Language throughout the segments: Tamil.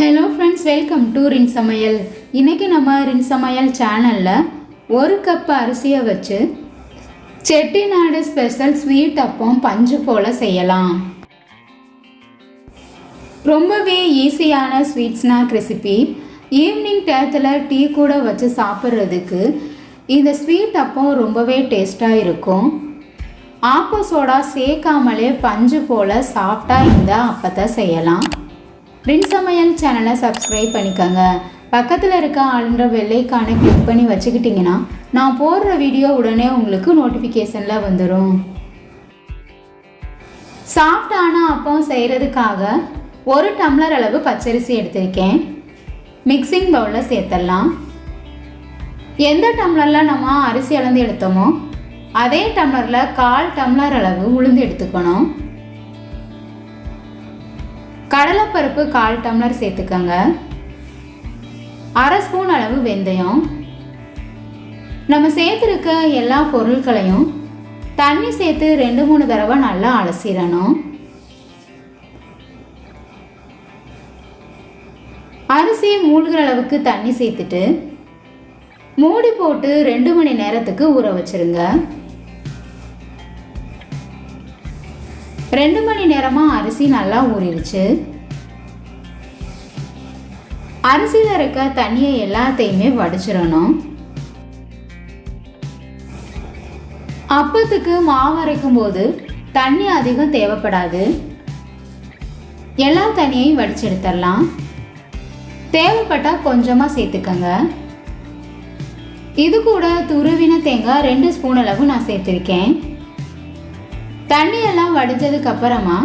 ஹலோ ஃப்ரெண்ட்ஸ், வெல்கம் டு ரின் சமையல். இன்றைக்கி நம்ம ரின் சமையல் சேனலில் 1 கப் அரிசியை வச்சு செட்டிநாடு ஸ்பெஷல் ஸ்வீட் அப்பம் பஞ்சு போல் செய்யலாம். ரொம்பவே ஈஸியான ஸ்வீட் ஸ்நாக் ரெசிபி. ஈவினிங் டயத்தில் டீ கூட வச்சு சாப்பிட்றதுக்கு இந்த ஸ்வீட் அப்பம் ரொம்பவே டேஸ்ட்டாக இருக்கும். ஆப்ப சோடா சேர்க்காமலே பஞ்சு போல் சாஃப்டாக இந்த அப்பத்தை செய்யலாம். ரின் சமையல் சேனலை சப்ஸ்கிரைப் பண்ணிக்கோங்க. பக்கத்தில் இருக்க ஆளுன்ற வெள்ளைக்கான கிளிக் பண்ணி வச்சுக்கிட்டிங்கன்னா நான் போடுற வீடியோ உடனே உங்களுக்கு நோட்டிஃபிகேஷனில் வந்துடும். சாஃப்டான அப்பம் செய்கிறதுக்காக 1 டம்ளர் அளவு பச்சரிசி எடுத்திருக்கேன். மிக்சிங் பவுலில் சேர்த்துடலாம். எந்த டம்ளரில் நம்ம அரிசி அளந்து எடுத்தோமோ அதே டம்ளரில் 1/4 டம்ளர் அளவு உளுந்து எடுத்துக்கணும். கடலைப்பருப்பு 1/4 டம்ளர் சேர்த்துக்கோங்க. 1/2 ஸ்பூன் அளவு வெந்தயம். நம்ம சேர்த்துருக்க எல்லா பொருட்களையும் தண்ணி சேர்த்து 2-3 தடவை நல்லா அலசிடணும். அரிசி மூழ்கிற அளவுக்கு தண்ணி சேர்த்துட்டு மூடி போட்டு 2 மணி நேரத்துக்கு ஊற வச்சிருங்க. 2 மணி நேரமாக அரிசி நல்லா ஊறிடுச்சு. அரிசியில் இருக்க தண்ணியை எல்லாத்தையுமே வடிச்சிடணும். அப்பத்துக்கு மாவு அரைக்கும் போது தண்ணி அதிகம் தேவைப்படாது. எல்லா தண்ணியையும் வடிச்சு எடுத்துடலாம். தேவைப்பட்டால் கொஞ்சமாக சேர்த்துக்கங்க. இது கூட துருவின தேங்காய் 2 ஸ்பூன் அளவு நான் சேர்த்துருக்கேன். தண்ணியெல்லாம் வடிஞ்சதுக்கு அப்புறமா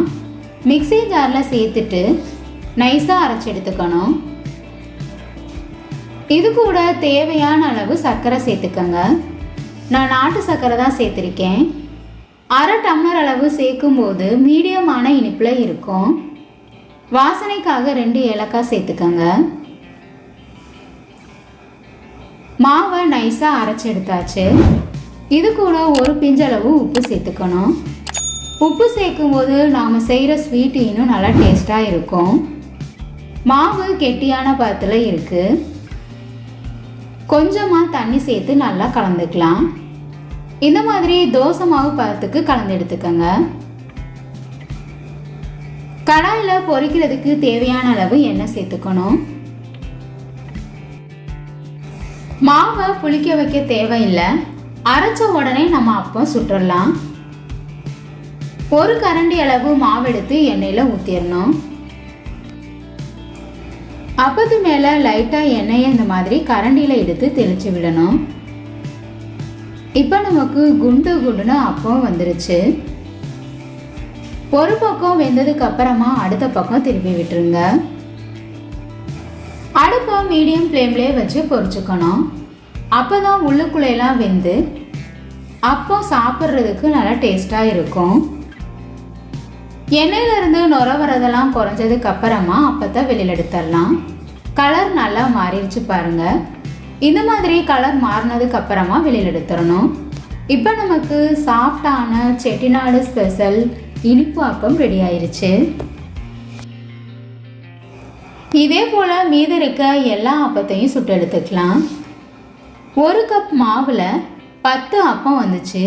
மிக்ஸி ஜாரில் சேர்த்துட்டு நைஸாக அரைச்சி எடுத்துக்கணும். இது கூட தேவையான அளவு சர்க்கரை சேர்த்துக்கங்க. நான் நாட்டு சர்க்கரை தான் சேர்த்துருக்கேன். 1/2 டம்ளர் அளவு சேர்க்கும்போது மீடியமான இனிப்பில் இருக்கும். வாசனைக்காக 2 ஏலக்காய் சேர்த்துக்கங்க. மாவை நைஸாக அரைச்சி எடுத்தாச்சு. இது கூட 1 பிஞ்சளவு உப்பு சேர்த்துக்கணும். உப்பு சேர்க்கும்போது நாம் செய்கிற ஸ்வீட் இன்னும் நல்லா டேஸ்ட்டாக இருக்கும். மாவு கெட்டியான பதத்தில் இருக்குது. கொஞ்சமாக தண்ணி சேர்த்து நல்லா கலந்துக்கலாம். இந்த மாதிரி தோசை மாவு பதத்துக்கு கலந்து எடுத்துக்கோங்க. கடாயில் பொரிக்கிறதுக்கு தேவையான அளவு எண்ணெய் சேர்த்துக்கணும். மாவை புளிக்க வைக்க தேவையில்லை. அரைச்ச உடனே நம்ம அப்பம் சுட்டுடலாம். 1 கரண்டி அளவு மாவு எடுத்து எண்ணெயில் ஊற்றிடணும். அப்பத்து மேலே லைட்டாக எண்ணெயை இந்த மாதிரி கரண்டியில் எடுத்து தெளித்து விடணும். இப்போ நமக்கு குண்டு குண்டுன்னு அப்பம் வந்துருச்சு. ஒரு பக்கம் வெந்ததுக்கு அப்புறமா அடுத்த பக்கம் திருப்பி விட்டுருங்க. அடுப்பை மீடியம் ஃப்ளேம்லேயே வச்சு பொரிச்சுக்கணும். அப்போ தான் உள்ளுக்குள்ளையெல்லாம் வெந்து அப்பம் சாப்பிட்றதுக்கு நல்லா டேஸ்ட்டாக இருக்கும். எண்ணெயிலிருந்து நுர வரதெல்லாம் குறைஞ்சதுக்கு அப்புறமா அப்பத்தை வெளியில் எடுத்துடலாம். கலர் நல்லா மாறிடுச்சு பாருங்கள். இந்த மாதிரி கலர் மாறினதுக்கு அப்புறமா வெளியில் எடுத்துடணும். இப்போ நமக்கு சாஃப்டான செட்டிநாடு ஸ்பெஷல் இனிப்பு அப்பம் ரெடி ஆயிடுச்சு. இதே போல் மீதி இருக்க எல்லா அப்பத்தையும் சுட்டு எடுத்துக்கலாம். 1 கப் மாவில் 10 அப்பம் வந்துச்சு.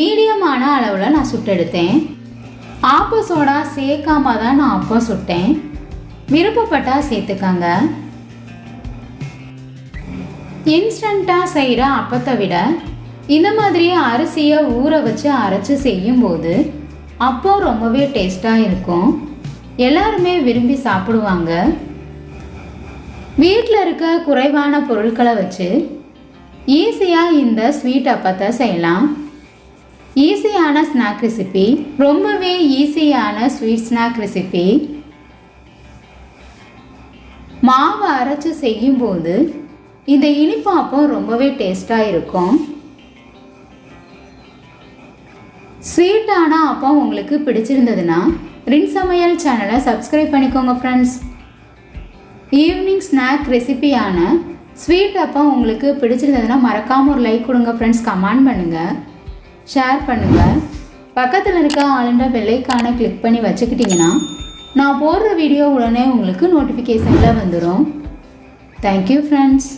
மீடியமான அளவில் நான் சுட்டு எடுத்தேன். ஆப்ப சோடா சேர்க்காம தான் நான் அப்பம் சுட்டேன். விருப்பப்பட்டால் சேர்த்துக்காங்க. இன்ஸ்டண்ட்டாக செய்கிற அப்பத்தை விட இந்த மாதிரி அரிசியை ஊற வச்சு அரைச்சி செய்யும்போது அப்பம் ரொம்பவே டேஸ்ட்டாக இருக்கும். எல்லாருமே விரும்பி சாப்பிடுவாங்க. வீட்டில் இருக்க குறைவான பொருட்களை வச்சு ஈஸியாக இந்த ஸ்வீட் அப்பத்தை செய்யலாம். ஈஸியான ஸ்நாக் ரெசிபி, ரொம்பவே ஈஸியான ஸ்வீட் ஸ்நாக் ரெசிபி. மாவு அரைச்சி செய்யும்போது இந்த இனிப்பு அப்பம் ரொம்பவே டேஸ்ட்டாக இருக்கும். ஸ்வீட்டான அப்பம் உங்களுக்கு பிடிச்சிருந்ததுன்னா ரின் சமையல் சேனலை சப்ஸ்கிரைப் பண்ணிக்கோங்க ஃப்ரெண்ட்ஸ். ஈவினிங் ஸ்நாக் ரெசிபியான ஸ்வீட் அப்பம் உங்களுக்கு பிடிச்சிருந்ததுன்னா மறக்காமல் ஒரு லைக் கொடுங்க ஃப்ரெண்ட்ஸ். கமெண்ட் பண்ணுங்கள், ஷேர் பண்ணுங்கள். பக்கத்தில் இருக்க ஆளுன்ற பெல்லைக்கான கிளிக் பண்ணி வச்சுக்கிட்டிங்கன்னா நான் போடுற வீடியோ உடனே உங்களுக்கு நோட்டிஃபிகேஷனில் வந்துடும். Thank you friends.